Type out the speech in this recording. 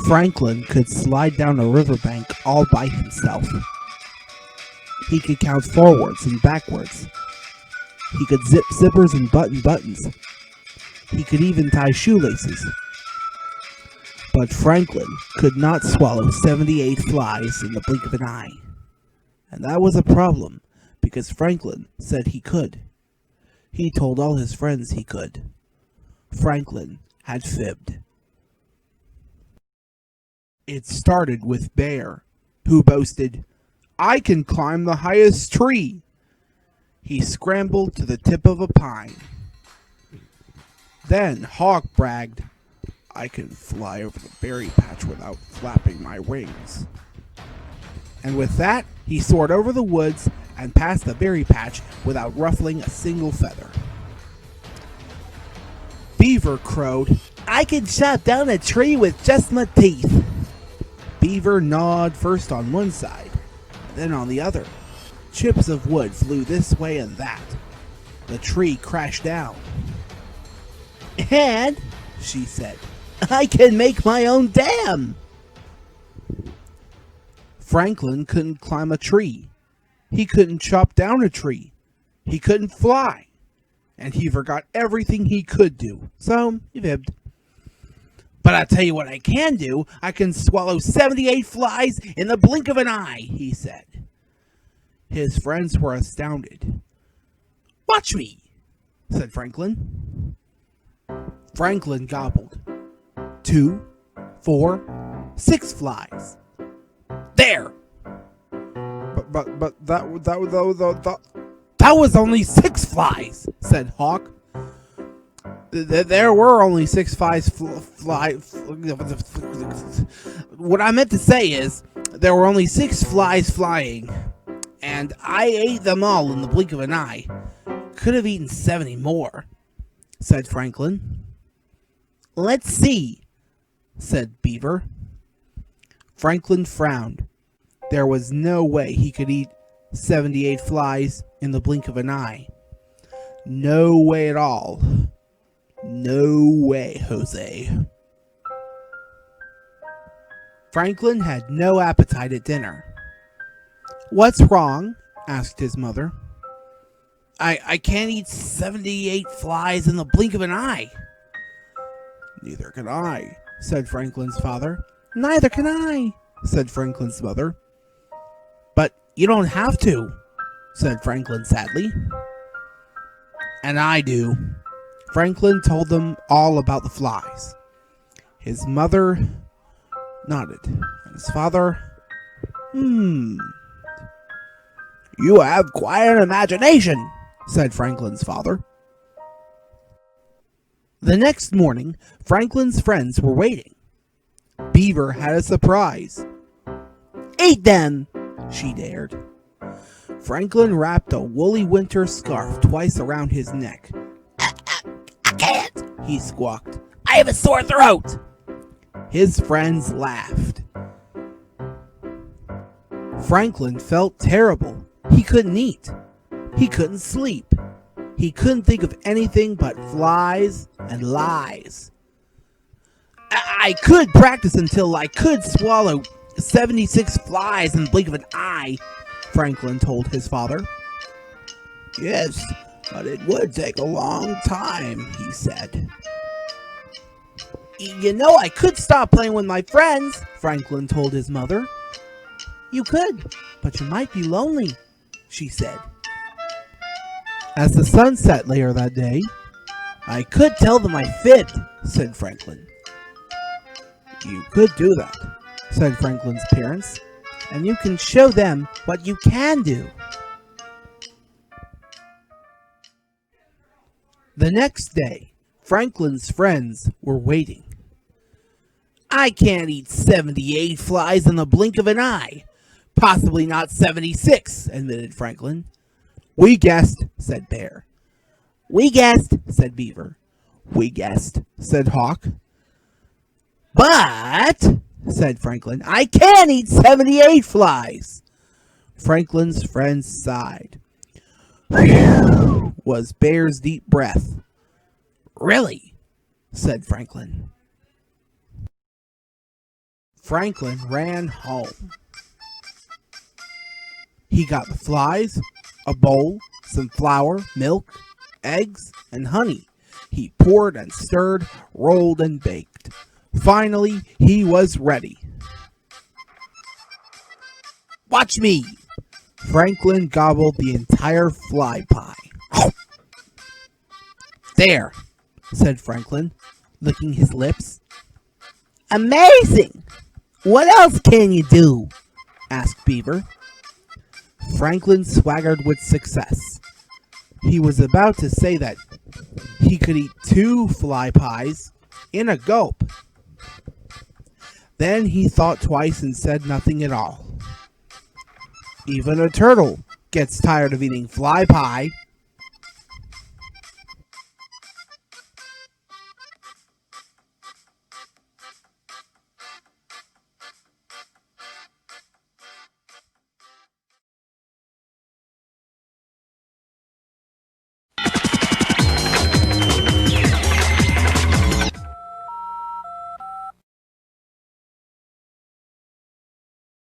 Franklin could slide down a riverbank all by himself. He could count forwards and backwards. He could zip zippers and button buttons. He could even tie shoelaces. But Franklin could not swallow 78 flies in the blink of an eye. And that was a problem, because Franklin said he could. He told all his friends he could. Franklin had fibbed. It started with Bear, who boasted, "I can climb the highest tree." He scrambled to the tip of a pine. Then Hawk bragged, "I can fly over the berry patch without flapping my wings." And with that, he soared over the woods and past the berry patch without ruffling a single feather. Beaver crowed, "I can chop down a tree with just my teeth." Beaver gnawed first on one side, then on the other. Chips of wood flew this way and that. The tree crashed down. "And," she said, "I can make my own dam." Franklin couldn't climb a tree. He couldn't chop down a tree. He couldn't fly. And he forgot everything he could do. So he fibbed. "But I'll tell you what I can do. I can swallow 78 flies in the blink of an eye," he said. His friends were astounded. "Watch me," said Franklin. Franklin gobbled 2, 4, 6 flies. There! But that was only 6 flies, said Hawk. There were only 6 flies What I meant to say is, there were only 6 flies flying, and I ate them all in the blink of an eye. Could have eaten 70 more, said Franklin. "Let's see," said Beaver. Franklin frowned. There was no way he could eat 78 flies in the blink of an eye. No way at all. No way, Jose. Franklin had no appetite at dinner. "What's wrong?" asked his mother. I can't eat 78 flies in the blink of an eye." "Neither can I," said Franklin's father. "Neither can I," said Franklin's mother. "But you don't have to," said Franklin sadly. "And I do." Franklin told them all about the flies. His mother nodded, and his father, "You have quite an imagination," said Franklin's father. The next morning, Franklin's friends were waiting. Beaver had a surprise. "Eat them," she dared. Franklin wrapped a woolly winter scarf twice around his neck. I can't," he squawked. "I have a sore throat." His friends laughed. Franklin felt terrible. He couldn't eat. He couldn't sleep. He couldn't think of anything but flies and lies. I could practice until I could swallow 76 flies in the blink of an eye," Franklin told his father. "Yes, but it would take a long time," he said. "You know I could stop playing with my friends," Franklin told his mother. "You could, but you might be lonely," she said. As the sun set later that day, "I could tell them I fibbed," said Franklin. "You could do that," said Franklin's parents, "and you can show them what you can do." The next day, Franklin's friends were waiting. "I can't eat 78 flies in the blink of an eye. Possibly not 76, admitted Franklin. "We guessed," said Bear. "We guessed," said Beaver. "We guessed," said Hawk. "But," said Franklin, "I can eat 78 flies." Franklin's friends sighed. Whew, was Bear's deep breath. Really? Said Franklin. Franklin ran home. He got the flies, a bowl, some flour, milk, eggs, and honey. He poured and stirred, rolled and baked. Finally, he was ready. Watch me! Franklin gobbled the entire fly pie. There, said Franklin, licking his lips. Amazing! What else can you do? Asked Beaver. Franklin swaggered with success. He was about to say that he could eat 2 fly pies in a gulp. Then he thought twice and said nothing at all. Even a turtle gets tired of eating fly pie,